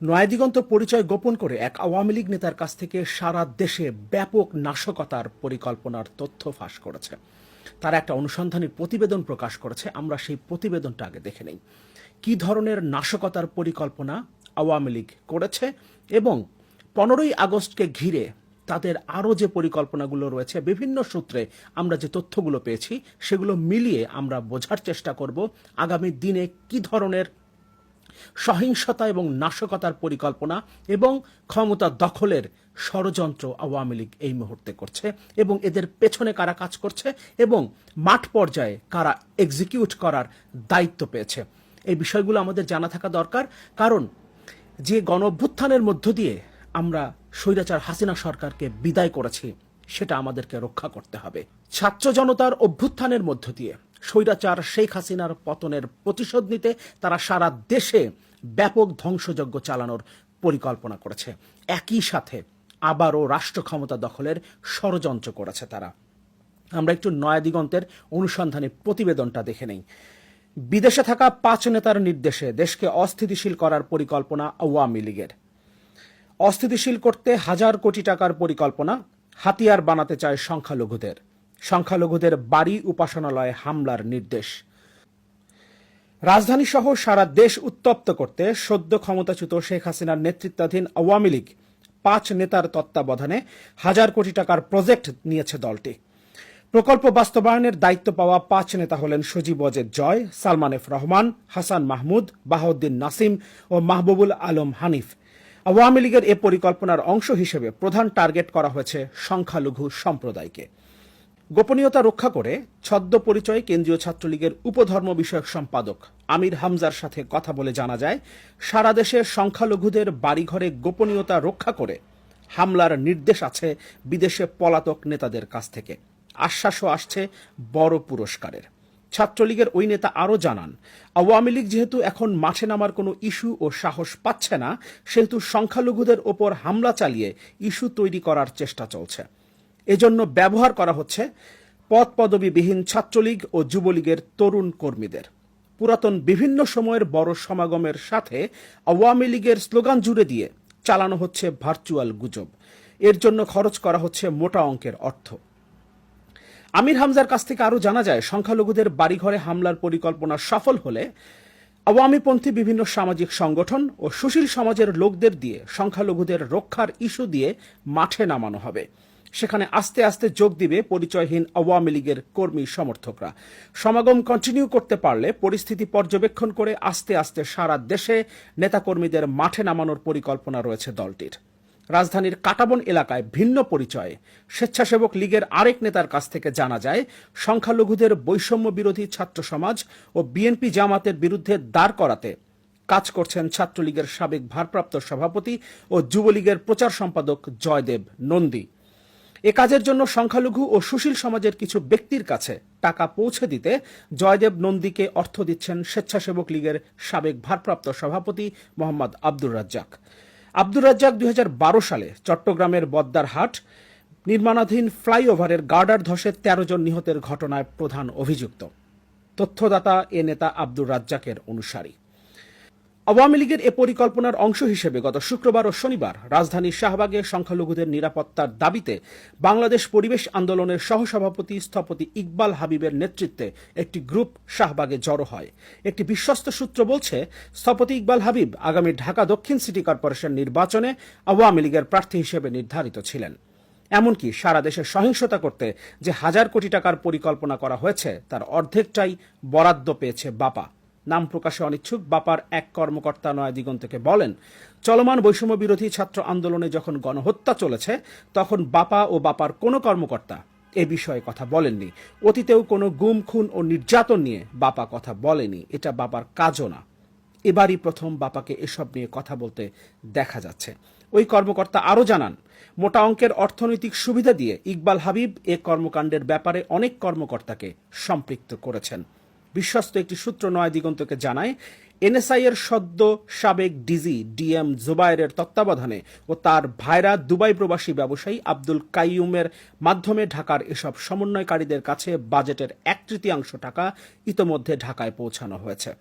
নয়াদিগন্ত পরিচয় গোপন করে এক আওয়ামী লীগ নেতার কাছ থেকে সারা দেশে ব্যাপক নাশকতার পরিকল্পনার তথ্য ফাঁস করেছে। তারা একটা অনুসন্ধানী প্রতিবেদন প্রকাশ করেছে। আমরা সেই প্রতিবেদনটা আগে দেখে নেই। কি ধরনের নাশকতার পরিকল্পনা আওয়ামী লীগ করেছে এবং 15ই আগস্টকে ঘিরে তাদের আরও যে পরিকল্পনাগুলো রয়েছে, বিভিন্ন সূত্রে আমরা যে তথ্যগুলো পেয়েছি সেগুলো মিলিয়ে আমরা বোঝার চেষ্টা করব আগামী দিনে কি ধরনের সহিংসতা এবং নাশকতার পরিকল্পনা এবং ক্ষমতা দখলের ষড়যন্ত্র আওয়ামী লীগ এই মুহূর্তে করছে এবং এদের পেছনে কারা কাজ করছে এবং মাঠ পর্যায়ে কারা এক্সিকিউট করার দায়িত্ব পেয়েছে। এই বিষয়গুলো আমাদের জানা থাকা দরকার, কারণ যে গণঅভ্যুত্থানের মধ্য দিয়ে আমরা স্বৈরাচার হাসিনা সরকারকে বিদায় করেছি সেটা আমাদেরকে রক্ষা করতে হবে। ছাত্র জনতার অভ্যুত্থানের মধ্য দিয়ে স্বৈরাচার শেখ হাসিনার পতনের প্রতিশোধ নিতে তারা সারা দেশে ব্যাপক ধ্বংসযজ্ঞ চালানোর পরিকল্পনা করেছে। একই সাথে আবারও রাষ্ট্র ক্ষমতা দখলের ষড়যন্ত্র করেছে তারা। আমরা একটু নয়াদিগন্তের অনুসন্ধানী প্রতিবেদনটা দেখে নেই। বিদেশে থাকা 5 নেতার নির্দেশে দেশকে অস্থিতিশীল করার পরিকল্পনা আওয়ামী লীগের। অস্থিতিশীল করতে হাজার কোটি টাকার পরিকল্পনা, হাতিয়ার বানাতে চায় সংখ্যালঘুদের। সংখ্যালঘুদের বাড়ি উপাসনালয়ে হামলার নির্দেশ। রাজধানী সহ সারা দেশ উত্তপ্ত করতে সদ্য ক্ষমতাচ্যুত শেখ হাসিনার নেতৃত্বাধীন আওয়ামী লীগ 5 নেতার তত্ত্বাবধানে হাজার কোটি টাকার প্রজেক্ট নিয়েছে দলটি। প্রকল্প বাস্তবায়নের দায়িত্ব পাওয়া 5 নেতা হলেন সজীব ওয়াজেদ জয়, সালমান এফ রহমান, হাসান মাহমুদ, বাহাউদ্দিন নাসিম ও মাহবুবুল আলম হানিফ। আওয়ামী লীগের এ পরিকল্পনার অংশ হিসেবে প্রধান টার্গেট করা হয়েছে সংখ্যালঘু সম্প্রদায়কে। গোপনীয়তা রক্ষা করে ছদ্ম পরিচয়ে কেন্দ্রীয় ছাত্রলীগের উপধর্ম বিষয়ক সম্পাদক আমির হামজার সাথে কথা বলে জানা যায়, সারা দেশে সংখ্যালঘুদের বাড়িঘরে গোপনীয়তা রক্ষা করে হামলার নির্দেশ আছে বিদেশে পলাতক নেতাদের কাছ থেকে। আশ্বাসও আসছে বড় পুরস্কারের। ছাত্রলীগের ওই নেতা আরও জানান, আওয়ামী লীগ যেহেতু এখন মাঠে নামার কোনো ইস্যু ও সাহস পাচ্ছে না, সেহেতু সংখ্যালঘুদের ওপর হামলা চালিয়ে ইস্যু তৈরি করার চেষ্টা চলছে। এজন্য ব্যবহার করা হচ্ছে পদ পদবিবিহীন ছাত্রলীগ ও যুবলীগের তরুণ কর্মীদের। পুরাতন বিভিন্ন সময়ের বড় সমাগমের সাথে আওয়ামী লীগের স্লোগান জুড়ে দিয়ে চালানো হচ্ছে ভার্চুয়াল গুজব। এর জন্য খরচ করা হচ্ছে মোটা অঙ্কের অর্থ। আমির হামজার কাছ থেকে আরও জানা যায়, সংখ্যালঘুদের বাড়িঘরে হামলার পরিকল্পনা সফল হলে আওয়ামীপন্থী বিভিন্ন সামাজিক সংগঠন ও সুশীল সমাজের লোকদের দিয়ে সংখ্যালঘুদের রক্ষার ইস্যু দিয়ে মাঠে নামানো হবে। সেখানে আস্তে আস্তে যোগ দিবে পরিচয়হীন আওয়ামী লীগের কর্মী সমর্থকরা। সমাগম কন্টিনিউ করতে পারলে পরিস্থিতি পর্যবেক্ষণ করে আস্তে আস্তে সারা দেশে নেতাকর্মীদের মাঠে নামানোর পরিকল্পনা রয়েছে দলটির। রাজধানীর কাটাবন এলাকায় ভিন্ন পরিচয়ে স্বেচ্ছাসেবক লীগের আরেক নেতার কাছ থেকে জানা যায়, সংখ্যালঘুদের বৈষম্য বিরোধী ছাত্র সমাজ ও বিএনপি জামাতের বিরুদ্ধে দাঁড় করাতে কাজ করছেন ছাত্রলীগের সাবেক ভারপ্রাপ্ত সভাপতি ও যুবলীগের প্রচার সম্পাদক জয়দেব নন্দী। এ কাজের জন্য সংখ্যালঘু ও সুশীল সমাজের কিছু ব্যক্তির কাছে টাকা পৌঁছে দিতে জয়দেব নন্দীকে অর্থ দিচ্ছেন স্বেচ্ছাসেবক লীগের সাবেক ভারপ্রাপ্ত সভাপতি মোহাম্মদ আব্দুর রাজ্জাক। আব্দুর রাজ্জাক 2012 সালে চট্টগ্রামের বদ্দার হাট নির্মাণাধীন ফ্লাইওভারের গার্ডার ধসে 13 জন নিহতের ঘটনায় প্রধান অভিযুক্ত। তথ্যদাতা এ নেতা আব্দুর রাজ্জাকের অনুসারী। আওয়ামী লীগের এ পরিকল্পনার অংশ হিসেবে গত শুক্রবার ও শনিবার রাজধানীর শাহবাগে সংখ্যালঘুদের নিরাপত্তার দাবিতে বাংলাদেশ পরিবেশ আন্দোলনের সহসভাপতি স্থপতি ইকবাল হাবিবের নেতৃত্বে একটি গ্রুপ শাহবাগে জড়ো হয়। একটি বিশ্বস্ত সূত্র বলছে, স্থপতি ইকবাল হাবিব আগামী ঢাকা দক্ষিণ সিটি কর্পোরেশন নির্বাচনে আওয়ামী লীগের প্রার্থী হিসেবে নির্ধারিত ছিলেন। এমনকি সারা দেশে সহিংসতা করতে যে হাজার কোটি টাকার পরিকল্পনা করা হয়েছে তার অর্ধেকটাই বরাদ্দ পেয়েছে বাপা। নাম প্রকাশে অনিচ্ছুক বাপার এক কর্মকর্তা নয়াদিগন্তকে বলেন, চলমান বৈষম্য বিরোধী ছাত্র আন্দোলনে যখন গণহত্যা চলেছে তখন বাপা ও বাপার কোনো কর্মকর্তা এ বিষয়ে কথা বলেননি। অতীতেও কোনো গুম খুন ও নির্যাতন নিয়ে বাপা কথা বলেনি, এটা বাপার কাজও না। এবারই প্রথম বাপাকে এসব নিয়ে কথা বলতে দেখা যাচ্ছে। ওই কর্মকর্তা আরও জানান, মোটা অঙ্কের অর্থনৈতিক সুবিধা দিয়ে ইকবাল হাবিব এ কর্মকাণ্ডের ব্যাপারে অনেক কর্মকর্তাকে সম্পৃক্ত করেছেন। বিশ্বস্ত একটি সূত্র নয়াদিগন্তকে জানায়, এনএসআই এর সদ্য সাবেক ডিজি ডিএম জুবায়েরের তত্ত্বাবধানে ও তার ভাইরা দুবাই প্রবাসী ব্যবসায়ী আব্দুল কাইয়ুমের মাধ্যমে ঢাকার এসব সমন্বয়কারীদের কাছে বাজেটের 1/3 টাকা ইতোমধ্যে ঢাকায় পৌঁছানো হয়েছে।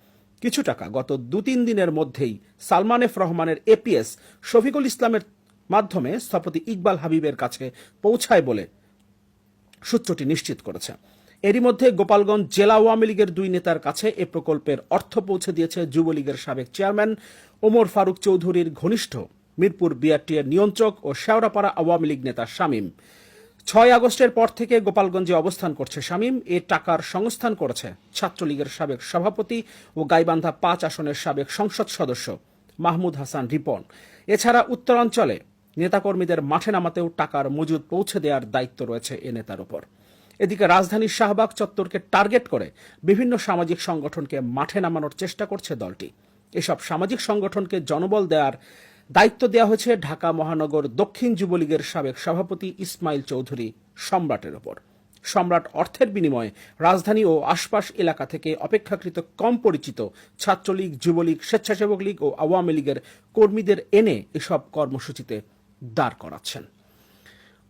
কিছু টাকা গত 2-3 দিনের মধ্যেই সালমান এফ রহমানের এপিএস শফিকুল ইসলামের মাধ্যমে স্থপতি ইকবাল হাবিবের কাছে পৌঁছায় বলে সূত্রটি নিশ্চিত করেছে। এরই মধ্যে গোপালগঞ্জ জেলা আওয়ামী লীগের 2 নেতার কাছে এ প্রকল্পের অর্থ পৌঁছে দিয়েছে যুবলীগের সাবেক চেয়ারম্যান ওমর ফারুক চৌধুরীর ঘনিষ্ঠ মিরপুর বিআরটি এর নিয়ন্ত্রক ও শেওড়াপাড়া আওয়ামী লীগ নেতা শামীম। 6 আগস্টের পর থেকে গোপালগঞ্জে অবস্থান করছে শামীম। এ টাকার সংস্থান করেছে ছাত্রলীগের সাবেক সভাপতি ও গাইবান্ধা 5 আসনের সাবেক সংসদ সদস্য মাহমুদ হাসান রিপন। এছাড়া উত্তরাঞ্চলে নেতাকর্মীদের মাঠে নামাতেও টাকার মজুদ পৌঁছে দেওয়ার দায়িত্ব রয়েছে এ নেতার উপর। এদিকে রাজধানীর শাহবাগ চত্বরকে টার্গেট করে বিভিন্ন সামাজিক সংগঠনকে মাঠে নামানোর চেষ্টা করছে দলটি। এসব সামাজিক সংগঠনকে জনবল দেওয়ার দায়িত্ব দেওয়া হয়েছে ঢাকা মহানগর দক্ষিণ যুবলীগের সাবেক সভাপতি ইসমাইল চৌধুরী সম্রাটের ওপর। সম্রাট অর্থের বিনিময়ে রাজধানী ও আশপাশ এলাকা থেকে অপেক্ষাকৃত কম পরিচিত ছাত্রলীগ, যুবলীগ, স্বেচ্ছাসেবক লীগ ও আওয়ামী লীগের কর্মীদের এনে এসব কর্মসূচিতে দাঁড় করাচ্ছেন।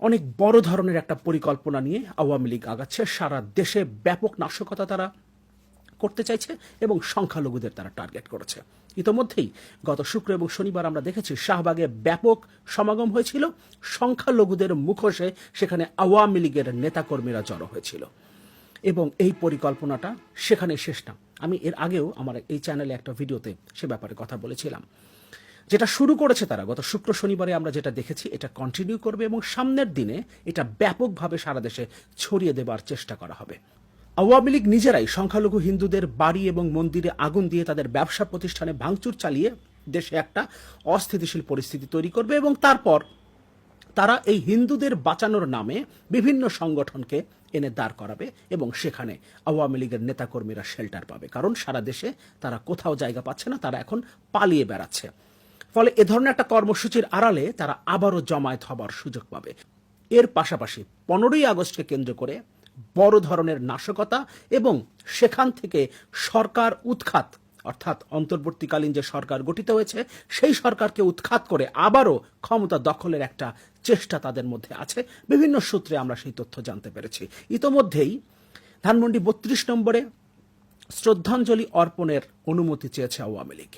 অনেক বড় ধরনের একটা পরিকল্পনা নিয়ে আওয়ামী লীগ আগাচ্ছে। সারা দেশে ব্যাপক নাশকতা তারা করতে চাইছে এবং সংখ্যালঘুদের তারা টার্গেট করেছে। ইতোমধ্যেই গত শুক্র এবং শনিবার আমরা দেখেছি শাহবাগে ব্যাপক সমাগম হয়েছিল। সংখ্যালঘুদের মুখোশে সেখানে আওয়ামী লীগের নেতাকর্মীরা জড়ো হয়েছিল এবং এই পরিকল্পনাটা সেখানে শেষ না। আমি এর আগেও আমার এই চ্যানেলে একটা ভিডিওতে সে ব্যাপারে কথা বলেছিলাম। যেটা শুরু করেছে তারা গত শুক্র শনিবারে আমরা যেটা দেখেছি এটা কন্টিনিউ করবে এবং সামনের দিনে এটা ব্যাপকভাবে সারা দেশে ছড়িয়ে দেবার চেষ্টা করা হবে। আওয়ামী লীগ নিজেরাই সংখ্যালঘু হিন্দুদের বাড়ি এবং মন্দিরে আগুন দিয়ে তাদের ব্যবসা প্রতিষ্ঠানে ভাঙচুর চালিয়ে দেশে একটা অস্থিতিশীল পরিস্থিতি তৈরি করবে এবং তারপর তারা এই হিন্দুদের বাঁচানোর নামে বিভিন্ন সংগঠনকে এনে দাঁড় করাবে এবং সেখানে আওয়ামী লীগের নেতাকর্মীরা শেল্টার পাবে, কারণ সারা দেশে তারা কোথাও জায়গা পাচ্ছে না, তারা এখন পালিয়ে বেড়াচ্ছে। ফলে এ ধরনের একটা কর্মসূচির আড়ালে তারা আবারও জমায়েত হবার সুযোগ পাবে। এর পাশাপাশি 15ই আগস্টকে কেন্দ্র করে বড় ধরনের নাশকতা এবং সেখান থেকে সরকার উৎখাত, অর্থাৎ অন্তর্বর্তীকালীন যে সরকার গঠিত হয়েছে সেই সরকারকে উৎখাত করে আবারও ক্ষমতা দখলের একটা চেষ্টা তাদের মধ্যে আছে। বিভিন্ন সূত্রে আমরা সেই তথ্য জানতে পেরেছি। ইতোমধ্যেই ধানমন্ডি 32 নম্বরে শ্রদ্ধাঞ্জলি অর্পণের অনুমতি চেয়েছে আওয়ামী লীগ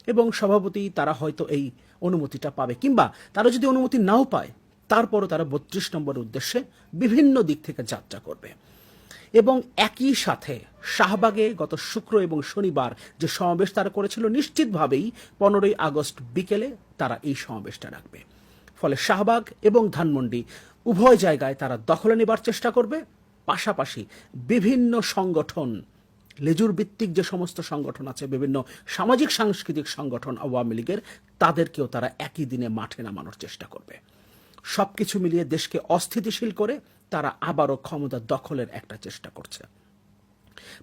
এবং সভাপতি তারা হয়তো এই অনুমতিটা পাবে, কিংবা তারা যদি অনুমতি নাও পায় তারপরও তারা 32 নম্বরের উদ্দেশ্যে বিভিন্ন দিক থেকে যাত্রা করবে। এবং একই সাথে শাহবাগে গত শুক্র এবং শনিবার যে সমাবেশ তারা করেছিল, নিশ্চিতভাবেই 15ই আগস্ট বিকেলে তারা এই সমাবেশটা রাখবে। ফলে শাহবাগ এবং ধানমন্ডি উভয় জায়গায় তারা দখলে নেবার চেষ্টা করবে। পাশাপাশি বিভিন্ন সংগঠন, লেজুর ভিত্তিক যে সমস্ত সংগঠন আছে, বিভিন্ন সামাজিক সাংস্কৃতিক সংগঠন আওয়ামী লীগের, তাদেরকেও তারা একই দিনে মাঠে নামানোর চেষ্টা করবে। সবকিছু মিলিয়ে দেশকে অস্থিতিশীল করে তারা আবারও ক্ষমতা দখলের একটা চেষ্টা করছে।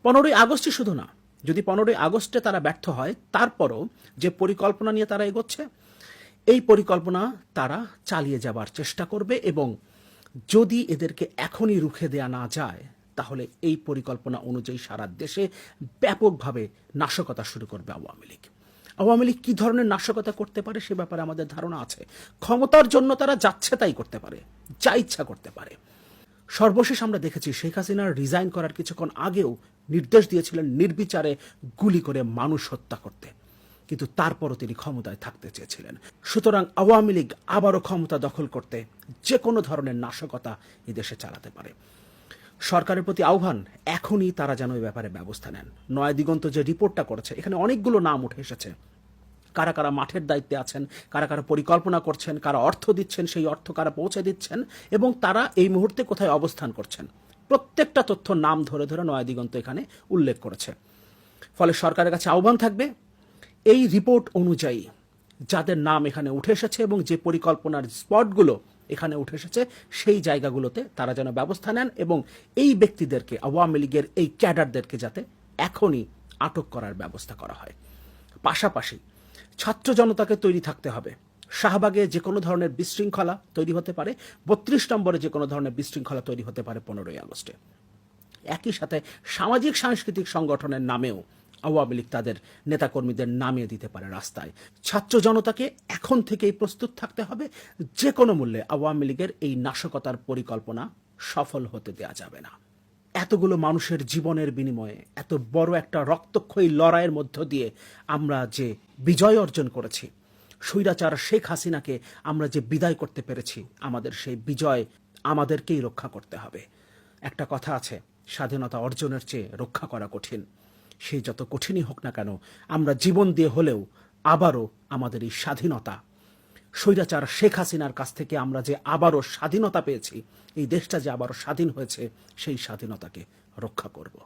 15ই আগস্টই শুধু না, যদি 15ই আগস্টে তারা ব্যর্থ হয় তারপরও যে পরিকল্পনা নিয়ে তারা এগোচ্ছে এই পরিকল্পনা তারা চালিয়ে যাবার চেষ্টা করবে এবং যদি এদেরকে এখনই রুখে দেয়া না যায় তাহলে এই পরিকল্পনা অনুযায়ী সারা দেশে ব্যাপকভাবে নাশকতা শুরু করবে আওয়ামী লীগ। আওয়ামী লীগ কী ধরনের নাশকতা করতে পারে সে ব্যাপারে আমাদের ধারণা আছে। ক্ষমতার জন্য তারা যাচ্ছে তাই করতে পারে, যা ইচ্ছা করতে পারে। সর্বশেষ আমরা দেখেছি শেখ হাসিনার রিজাইন করার কিছুক্ষণ আগেও নির্দেশ দিয়েছিলেন নির্বিচারে গুলি করে মানুষ হত্যা করতে, কিন্তু তারপরও তিনি ক্ষমতায় থাকতে চেয়েছিলেন। সুতরাং আওয়ামী লীগ আবারও ক্ষমতা দখল করতে যে কোনো ধরনের নাশকতা এই দেশে চালাতে পারে। সরকারের প্রতি আহ্বান, এখনই তারা যেন এই ব্যাপারে ব্যবস্থা নেন। নয়া দিগন্ত যে রিপোর্টটা করেছে এখানে অনেকগুলো নাম উঠে এসেছে। কারা কারা মাঠের দায়িত্বে আছেন, কারা কারা পরিকল্পনা করছেন, কারা অর্থ দিচ্ছেন, সেই অর্থ কারা পৌঁছে দিচ্ছেন এবং তারা এই মুহূর্তে কোথায় অবস্থান করছেন, প্রত্যেকটা তথ্য নাম ধরে ধরে নয়া দিগন্ত এখানে উল্লেখ করেছে। ফলে সরকারের কাছে আহ্বান থাকবে, এই রিপোর্ট অনুযায়ী যাদের নাম এখানে উঠে এসেছে এবং যে পরিকল্পনার স্পটগুলো এখানে উঠে এসেছে সেই জায়গাগুলোতে তারা যেন ব্যবস্থা নেন এবং এই ব্যক্তিদেরকে, আওয়ামী লীগের এই ক্যাডারদেরকে যাতে এখনই আটক করার ব্যবস্থা করা হয়। পাশাপাশি ছাত্র জনতাকে তৈরি থাকতে হবে। শাহবাগে যে কোনো ধরনের বিশৃঙ্খলা তৈরি হতে পারে, 32 নম্বরে যে কোনো ধরনের বিশৃঙ্খলা তৈরি হতে পারে 15ই আগস্টে। একই সাথে সামাজিক সাংস্কৃতিক সংগঠনের নামেও আওয়ামী লীগ তাদের নেতাকর্মীদের নামিয়ে দিতে পারে রাস্তায়। ছাত্র জনতাকে এখন থেকেই প্রস্তুত থাকতে হবে, যে কোনো মূল্যে আওয়ামী লীগের এই নাশকতার পরিকল্পনা সফল হতে দেওয়া যাবে না। এতগুলো মানুষের জীবনের বিনিময়ে এত বড় একটা রক্তক্ষয়ী লড়াইয়ের মধ্য দিয়ে আমরা যে বিজয় অর্জন করেছি, স্বৈরাচার শেখ হাসিনাকে আমরা যে বিদায় করতে পেরেছি, আমাদের সেই বিজয় আমাদেরকেই রক্ষা করতে হবে। একটা কথা আছে, স্বাধীনতা অর্জনের চেয়ে রক্ষা করা কঠিন। সেই যত কঠিনই হোক না কেন, আমরা জীবন দিয়ে হলেও আবারও আমাদের এই স্বাধীনতা, স্বৈরাচার শেখ হাসিনার কাছ থেকে আমরা যে আবারও স্বাধীনতা পেয়েছি, এই দেশটা যে আবারও স্বাধীন হয়েছে, সেই স্বাধীনতাকে রক্ষা করব।